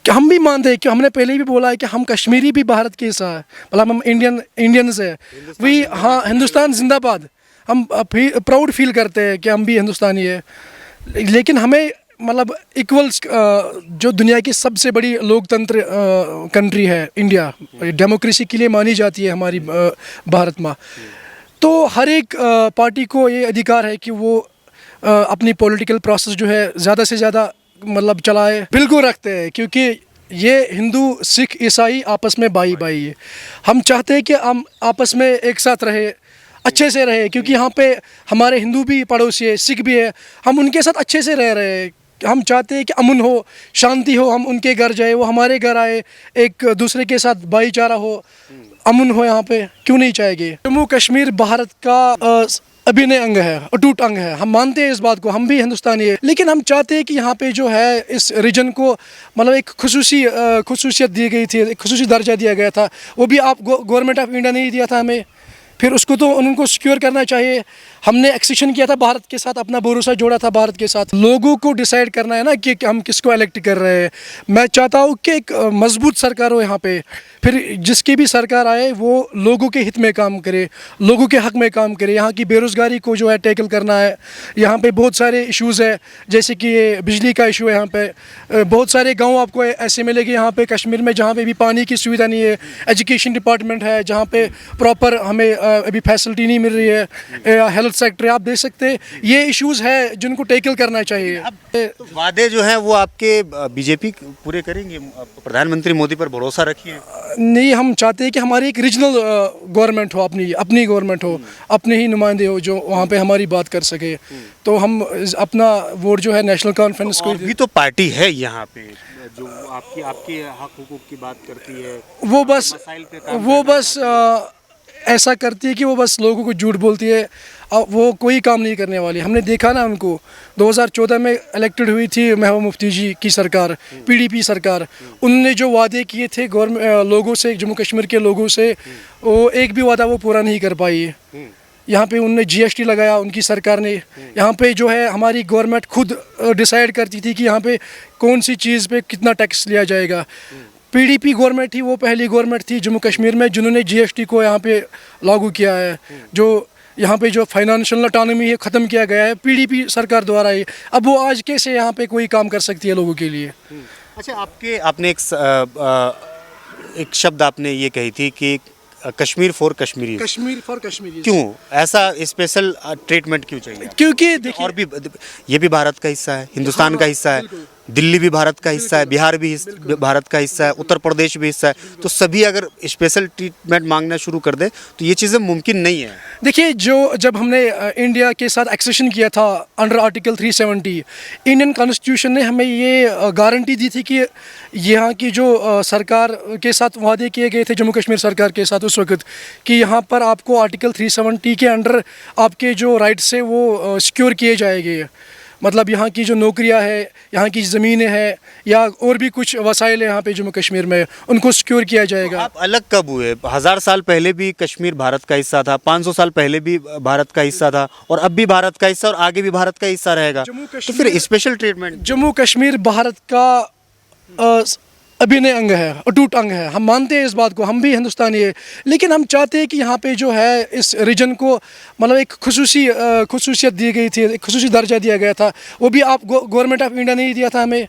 कि हम भी मानते हैं कि हमने पहले भी बोला है कि हम कश्मीरी भी भारत के हिस्सा है, मतलब हम इंडियंस है। वी हाँ, हिंदुस्तान जिंदाबाद। हम प्राउड फील करते हैं कि हम भी हिंदुस्तानी है, लेकिन हमें मतलब इक्वल्स जो दुनिया की सबसे बड़ी लोकतंत्र कंट्री है इंडिया, डेमोक्रेसी के लिए मानी जाती है हमारी भारत में। तो हर एक पार्टी को ये अधिकार है कि वो अपनी पॉलिटिकल प्रोसेस जो है ज़्यादा से ज़्यादा मतलब चलाए। बिल्कुल रखते हैं, क्योंकि ये हिंदू सिख ईसाई आपस में भाई भाई है। हम चाहते हैं कि हम आपस में एक साथ रहे, अच्छे से रहे, क्योंकि यहाँ पे हमारे हिंदू भी पड़ोसी है, सिख भी है, हम उनके साथ अच्छे से रह रहे हैं। हम चाहते हैं कि अमन हो, शांति हो, हम उनके घर जाए, वो हमारे घर आए, एक दूसरे के साथ भाईचारा हो, अमन हो। यहाँ पे क्यों नहीं चाहेंगे। जम्मू कश्मीर भारत का अभिन्न अंग है, अटूट अंग है। हम मानते हैं इस बात को, हम भी हिंदुस्तानी है, लेकिन हम चाहते हैं कि यहाँ पे जो है इस रीजन को मतलब एक खुसूसियत दी गई थी, एक खुसूसी दर्जा दिया गया था। वो भी आप गवर्नमेंट ऑफ इंडिया ने ही दिया था हमें, फिर उसको तो उनको सिक्योर करना चाहिए। हमने एक्सेशन किया था भारत के साथ, अपना भरोसा जोड़ा था भारत के साथ। लोगों को डिसाइड करना है ना कि हम किसको इलेक्ट कर रहे हैं। मैं चाहता हूँ कि एक मजबूत सरकार हो यहाँ पे, फिर जिसकी भी सरकार आए वो लोगों के हित में काम करे, लोगों के हक में काम करे। यहाँ की बेरोज़गारी को जो है टैकल करना है। यहाँ पे बहुत सारे इश्यूज़ है, जैसे कि ये बिजली का इशू है। यहाँ पे बहुत सारे गाँव आपको ऐसे मिलेंगे यहाँ पे कश्मीर में जहाँ पे भी पानी की सुविधा नहीं है। एजुकेशन डिपार्टमेंट है जहाँ पे प्रॉपर हमें अभी फैसिलिटी नहीं मिल रही है। हेल्थ सेक्टर आप देख सकते हैं, ये इश्यूज़ है जिनको टैकल करना चाहिए। तो वादे जो हैं वो आपके बीजेपी पूरे करेंगे? प्रधानमंत्री मोदी पर भरोसा रखिए। नहीं, हम चाहते हैं कि हमारी एक रीजनल गवर्नमेंट हो, अपनी गवर्नमेंट हो, अपने ही नुमाइंदे हो जो वहाँ पे हमारी बात कर सके। तो हम अपना वोट जो है नेशनल कॉन्फ्रेंस को भी तो पार्टी है यहाँ पे जो आपके हक हुकूक की बात करती है, वो बस मसाइल पे काम ऐसा करती है कि वो बस लोगों को झूठ बोलती है। वो कोई काम नहीं करने वाली। हमने देखा ना उनको, 2014 में इलेक्टेड हुई थी महबूबा मुफ्ती जी की सरकार, पीडीपी सरकार। उनने जो वादे किए थे गवर्नमेंट लोगों से, जम्मू कश्मीर के लोगों से, वो एक भी वादा वो पूरा नहीं कर पाई है। यहाँ पे उनने जीएसटी लगाया उनकी सरकार ने। यहाँ पे जो है हमारी गवर्नमेंट खुद डिसाइड करती थी कि यहाँ पे कौन सी चीज़ पे कितना टैक्स लिया जाएगा। पीडीपी गवर्नमेंट थी, वो पहली गवर्नमेंट थी जम्मू कश्मीर में जिन्होंने जीएसटी को यहाँ पे लागू किया है। जो यहाँ पे जो फाइनेंशियल ऑटोनॉमी है ख़त्म किया गया है पीडीपी सरकार द्वारा ही। अब वो आज कैसे यहाँ पे कोई काम कर सकती है लोगों के लिए। अच्छा, आपने एक शब्द आपने ये कही थी कि कश्मीर फॉर कश्मीरी। कश्मीर फॉर कश्मीरी, क्यों ऐसा स्पेशल ट्रीटमेंट क्यों चाहिए? क्योंकि देखिए, और भी ये भी भारत का हिस्सा है, हिंदुस्तान का हिस्सा है, दिल्ली भी भारत का हिस्सा है, बिहार भी भारत का हिस्सा है, उत्तर प्रदेश भी हिस्सा है। तो सभी अगर स्पेशल ट्रीटमेंट मांगना शुरू कर दे तो ये चीज़ें मुमकिन नहीं है। देखिए, जब हमने इंडिया के साथ एक्सेशन किया था अंडर आर्टिकल 370, इंडियन कॉन्स्टिट्यूशन ने हमें ये गारंटी दी थी कि यहाँ की जो सरकार के साथ वादे किए गए थे जम्मू कश्मीर सरकार के साथ उस वक्त, कि यहाँ पर आपको आर्टिकल 370 के अंडर आपके जो राइट्स है वो सिक्योर किए जाएंगे। मतलब यहाँ की जो नौकरियाँ है, यहाँ की ज़मीनें हैं, या और भी कुछ वसाइल है यहाँ पे जम्मू कश्मीर में, उनको सिक्योर किया जाएगा। तो आप अलग कब हुए? 1000 साल पहले भी कश्मीर भारत का हिस्सा था, 500 साल पहले भी भारत का हिस्सा था, और अब भी भारत का हिस्सा और आगे भी भारत का हिस्सा रहेगा। तो फिर स्पेशल ट्रीटमेंट? जम्मू कश्मीर भारत का अभिन्न अंग है, अटूट अंग है। हम मानते हैं इस बात को, हम भी हिंदुस्तानी है, लेकिन हम चाहते हैं कि यहाँ पे जो है इस रीजन को मतलब एक खुसूसियत दी गई थी, एक खुसूसी दर्जा दिया गया था। वो भी आप गवर्नमेंट ऑफ इंडिया ने ही दिया था हमें,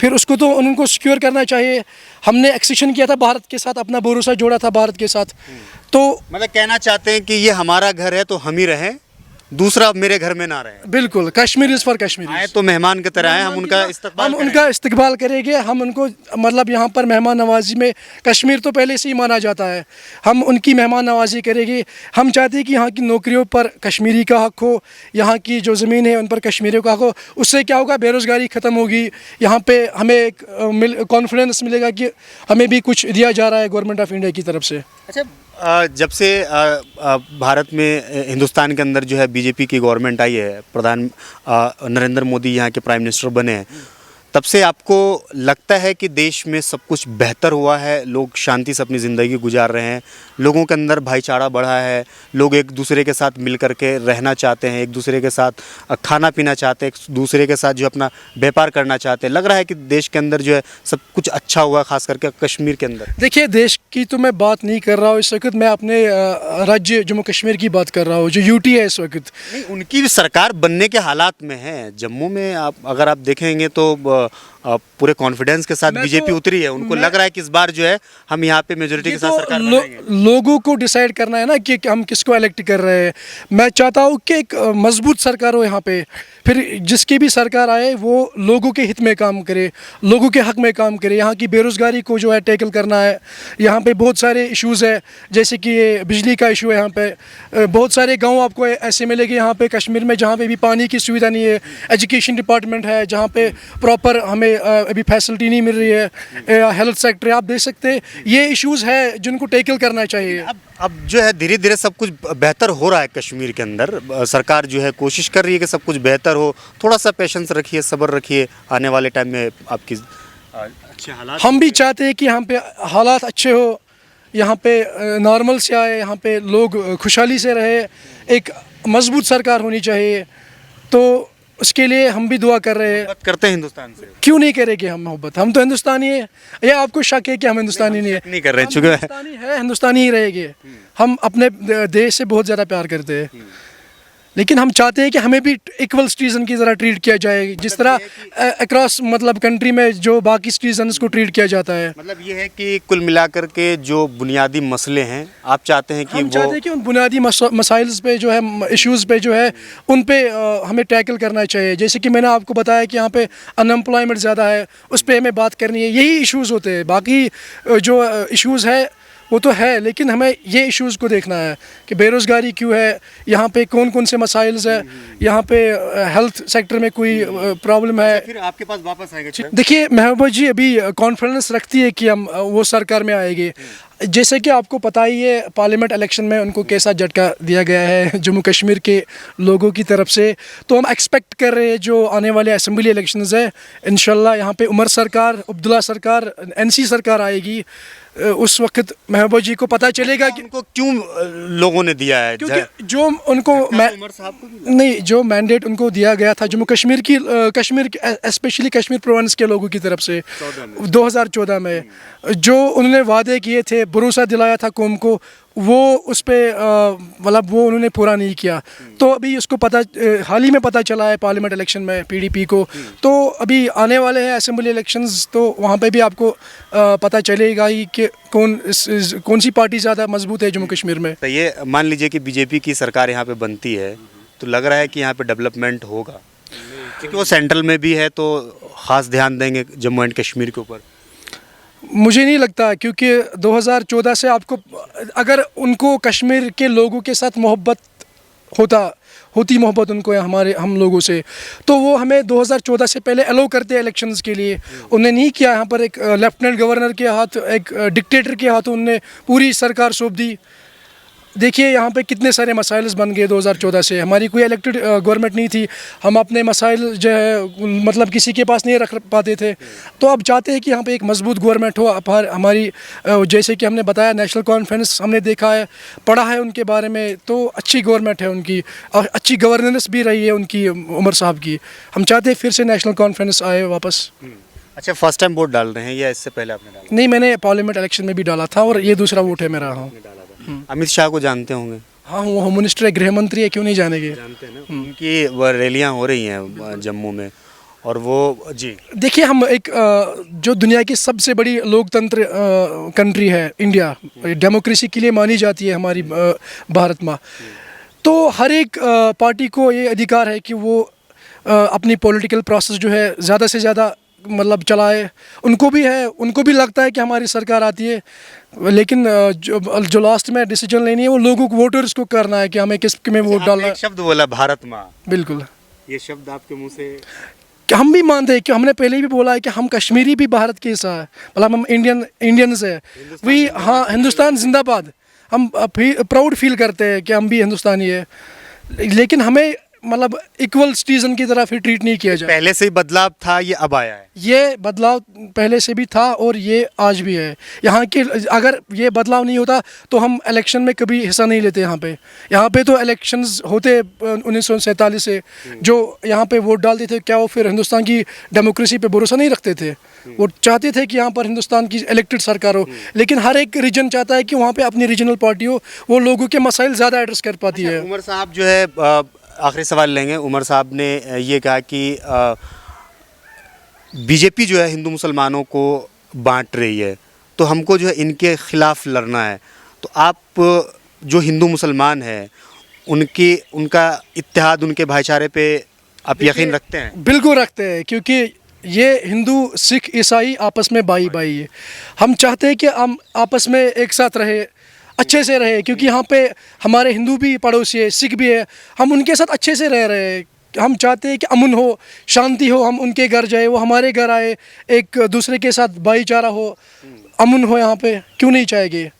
फिर उसको तो उनको सिक्योर करना चाहिए। हमने एक्सेशन किया था भारत के साथ, अपना भरोसा जोड़ा था भारत के साथ। तो मतलब कहना चाहते हैं कि ये हमारा घर है तो हम ही रहें, दूसरा मेरे घर में ना रहे। बिल्कुल, कश्मीर इज़ फॉर कश्मीर। आए तो मेहमान की तरह आए, हम उनका इस्तकबाल करेंगे। हम उनको मतलब यहाँ पर मेहमान नवाजी में कश्मीर तो पहले से ही माना जाता है, हम उनकी मेहमान नवाजी करेंगे। हम चाहते हैं कि यहाँ की नौकरियों पर कश्मीरी का हक हो, यहाँ की जो ज़मीन है उन पर कश्मीरियों का हक हो। उससे क्या होगा, बेरोज़गारी ख़त्म होगी। यहाँ पे हमें एक कॉन्फिडेंस मिलेगा कि हमें भी कुछ दिया जा रहा है गवर्नमेंट ऑफ इंडिया की तरफ से। अच्छा, जब से भारत में हिंदुस्तान के अंदर जो है बीजेपी की गवर्नमेंट आई है, नरेंद्र मोदी यहाँ के प्राइम मिनिस्टर बने हैं, तब से आपको लगता है कि देश में सब कुछ बेहतर हुआ है, लोग शांति से अपनी ज़िंदगी गुजार रहे हैं, लोगों के अंदर भाईचारा बढ़ा है, लोग एक दूसरे के साथ मिल कर के रहना चाहते हैं, एक दूसरे के साथ खाना पीना चाहते हैं, एक दूसरे के साथ जो अपना व्यापार करना चाहते हैं, लग रहा है कि देश के अंदर जो है सब कुछ अच्छा हुआ है, खास करके कश्मीर के अंदर? देखिए, देश की तो मैं बात नहीं कर रहा हूँ इस वक्त, मैं अपने राज्य जम्मू कश्मीर की बात कर रहा हूँ, जो यूटी है इस वक्त। नहीं, उनकी भी सरकार बनने के हालात में है। जम्मू में अगर आप देखेंगे तो पूरे कॉन्फिडेंस के साथ बीजेपी उतरी है, उनको लग रहा है कि इस बार जो है हम यहाँ पे मेजोरिटी के साथ सरकार बनाएंगे। लोगों को डिसाइड करना है ना कि हम किसको इलेक्ट कर रहे हैं। मैं चाहता हूँ कि एक मजबूत सरकार हो यहाँ पे, फिर जिसकी भी सरकार आए वो लोगों के हित में काम करे, लोगों के हक में काम करे। यहाँ की बेरोज़गारी को जो है टैकल करना है। यहाँ पे बहुत सारे इश्यूज़ है, जैसे कि ये बिजली का इशू है। यहाँ पे बहुत सारे गाँव आपको ऐसे मिलेंगे यहाँ पे कश्मीर में जहाँ पे भी पानी की सुविधा नहीं है। एजुकेशन डिपार्टमेंट है जहाँ पे प्रॉपर हमें अभी फैसिलिटी नहीं मिल रही है। हेल्थ सेक्टर आप देख सकते हैं, ये इश्यूज़ है जिनको टैकल करना चाहिए। अब जो है धीरे धीरे सब कुछ बेहतर हो रहा है कश्मीर के अंदर। सरकार जो है कोशिश कर रही है कि सब कुछ बेहतर हो। थोड़ा सा पेशेंस रखिए, सब्र रखिए, आने वाले टाइम में आपकी अच्छे हालात। हम भी चाहते हैं कि यहाँ पे हालात अच्छे हो, यहाँ पे नॉर्मल से आए, यहाँ पे लोग खुशहाली से रहे, एक मजबूत सरकार होनी चाहिए। तो उसके लिए हम भी दुआ कर रहे हैं। बात करते हैं हिंदुस्तान से, क्यों नहीं करेंगे हम मोहब्बत? हम तो हिंदुस्तानी है, या आपको शक है कि हम हिंदुस्तानी नहीं कर रहे हैं? हम हिंदुस्तानी है, हिंदुस्तानी ही रहेंगे। हम अपने देश से बहुत ज़्यादा प्यार करते हैं, लेकिन हम चाहते हैं कि हमें भी इक्वल सिटीज़न की तरह ट्रीट किया जाए, जिस तरह अक्रॉस मतलब कंट्री में जो बाकी सिटीजन्स को ट्रीट किया जाता है। मतलब ये है कि कुल मिलाकर के जो बुनियादी मसले हैं आप चाहते हैं कि हम चाहते हैं कि उन बुनियादी मसाइल्स पे जो है, इश्यूज़ पे जो है, उन पे हमें टैकल करना चाहिए। जैसे कि मैंने आपको बताया कि यहाँ पे अनएम्प्लॉयमेंट ज़्यादा है, उस पर हमें बात करनी है। यही इश्यूज़ होते हैं, बाकी जो इश्यूज़ है वो तो है, लेकिन हमें ये इश्यूज़ को देखना है कि बेरोज़गारी क्यों है, यहाँ पे कौन कौन से मसाइल्स है, यहाँ पे हेल्थ सेक्टर में कोई प्रॉब्लम है। फिर आपके पास वापस आएगा। देखिए महबूबा जी अभी कॉन्फिडेंस रखती है कि हम वो सरकार में आएंगे। जैसे कि आपको पता ही है पार्लियामेंट इलेक्शन में उनको कैसा झटका दिया गया है जम्मू कश्मीर के लोगों की तरफ से। तो हम एक्सपेक्ट कर रहे हैं जो आने वाले असेंबली इलेक्शंस है, इंशाल्लाह यहाँ पे उमर सरकार, अब्दुल्ला सरकार, एनसी सरकार आएगी। उस वक्त महबूबा जी को पता चलेगा कि उनको क्यों लोगों ने दिया है, क्योंकि जो उनको नहीं, जो मैंडेट उनको दिया गया था जम्मू कश्मीर की, कश्मीर स्पेशली कश्मीर प्रोविंस के लोगों की तरफ से 2014 में जो उन्होंने वादे किए थे, भरोसा दिलाया था कौम को, वो उस पर मतलब वो उन्होंने पूरा नहीं किया। तो अभी उसको पता हाल ही में पता चला है पार्लियामेंट इलेक्शन में पीडीपी को। तो अभी आने वाले हैं असेंबली इलेक्शंस, तो वहाँ पे भी आपको पता चलेगा ही कि कौन सी पार्टी ज़्यादा मजबूत है जम्मू कश्मीर में। तो ये मान लीजिए कि बीजेपी की सरकार यहाँ पे बनती है तो लग रहा है कि यहाँ पे डेवलपमेंट होगा, क्योंकि वो सेंट्रल में भी है तो ख़ास ध्यान देंगे जम्मू एंड कश्मीर के ऊपर। मुझे नहीं लगता, क्योंकि 2014 से आपको अगर उनको कश्मीर के लोगों के साथ मोहब्बत होती मोहब्बत उनको हम लोगों से, तो वो हमें 2014 से पहले अलाउ करते हैं इलेक्शंस के लिए। उन्हें नहीं किया। यहाँ पर एक लेफ्टिनेंट गवर्नर के हाथ, एक डिक्टेटर के हाथ उनने पूरी सरकार सौंप दी। देखिए यहाँ पे कितने सारे मसाइल्स बन गए 2014 से। हमारी कोई इलेक्टेड गवर्नमेंट नहीं थी, हम अपने मसाइल जो है मतलब किसी के पास नहीं रख पाते थे। तो अब चाहते हैं कि यहाँ पे एक मजबूत गवर्नमेंट हो। हमारी जैसे कि हमने बताया नेशनल कॉन्फ्रेंस हमने देखा है, पढ़ा है उनके बारे में, तो अच्छी गवर्नमेंट है उनकी और अच्छी गवर्नेंस भी रही है उनकी, उमर साहब की। हम चाहते हैं फिर से नेशनल कॉन्फ्रेंस आए वापस। अच्छा, फर्स्ट टाइम वोट डाल रहे हैं या इससे पहले आपने डाला? नहीं, मैंने पार्लियामेंट इलेक्शन में भी डाला था और ये दूसरा वोट है मेरा। हाँ, अमित शाह को जानते होंगे? हाँ, वो होम मिनिस्टर है, गृह मंत्री है, क्यों नहीं जानेंगे। जानते हैं ना। उनकी वो रैलियाँ हो रही हैं जम्मू में, और वो जी देखिए हम एक जो दुनिया की सबसे बड़ी लोकतंत्र कंट्री है इंडिया, डेमोक्रेसी के लिए मानी जाती है हमारी भारत में। तो हर एक पार्टी को ये अधिकार है कि वो अपनी पॉलिटिकल प्रोसेस जो है ज़्यादा से ज़्यादा मतलब चलाए। उनको भी लगता है कि हमारी सरकार आती है, लेकिन जो लास्ट में डिसीजन लेनी है वो लोगों को, वोटर्स को करना है कि हमें किस में वोट डालना है। शब्द बोला भारत माँ, बिल्कुल ये शब्द आपके मुंह से कि हम भी मानते हैं कि हमने पहले भी बोला है कि हम कश्मीरी भी भारत के हिस्सा है, मतलब हम इंडियंस है। वी हाँ, हिंदुस्तान जिंदाबाद। हम प्राउड फील करते हैं कि हम भी हिंदुस्तानी है, लेकिन हमें मतलब इक्वल सिटीजन की तरह फिर ट्रीट नहीं किया जाए। पहले से ही बदलाव था, ये अब आया है। ये बदलाव पहले से भी था और ये आज भी है। यहाँ के अगर ये बदलाव नहीं होता तो हम इलेक्शन में कभी हिस्सा नहीं लेते। यहाँ पे तो इलेक्शंस होते 1947 से, जो यहाँ पे वोट डालते थे, क्या वो फिर हिंदुस्तान की डेमोक्रेसी पे भरोसा नहीं रखते थे? वो चाहते थे कि यहाँ पर हिंदुस्तान की इलेक्टेड सरकार हो, लेकिन हर एक रीजन चाहता है कि वहाँ पे अपनी रीजनल पार्टी हो, वो लोगों के मसाइल ज़्यादा एड्रेस कर पाती है। उमर साहब जो है, आखिरी सवाल लेंगे। उमर साहब ने ये कहा कि बीजेपी जो है हिंदू मुसलमानों को बांट रही है, तो हमको जो है इनके खिलाफ लड़ना है। तो आप जो हिंदू मुसलमान हैं उनका इत्तेहाद, उनके भाईचारे पे आप यकीन रखते हैं? बिल्कुल रखते हैं, क्योंकि ये हिंदू सिख ईसाई आपस में भाई भाई है। हम चाहते हैं कि हम आपस में एक साथ रहे, अच्छे से रहे, क्योंकि यहाँ पे हमारे हिंदू भी पड़ोसी है, सिख भी है, हम उनके साथ अच्छे से रह रहे हैं। हम चाहते हैं कि अमन हो, शांति हो, हम उनके घर जाए, वो हमारे घर आए, एक दूसरे के साथ भाईचारा हो, अमन हो यहाँ पे। क्यों नहीं चाहेंगे?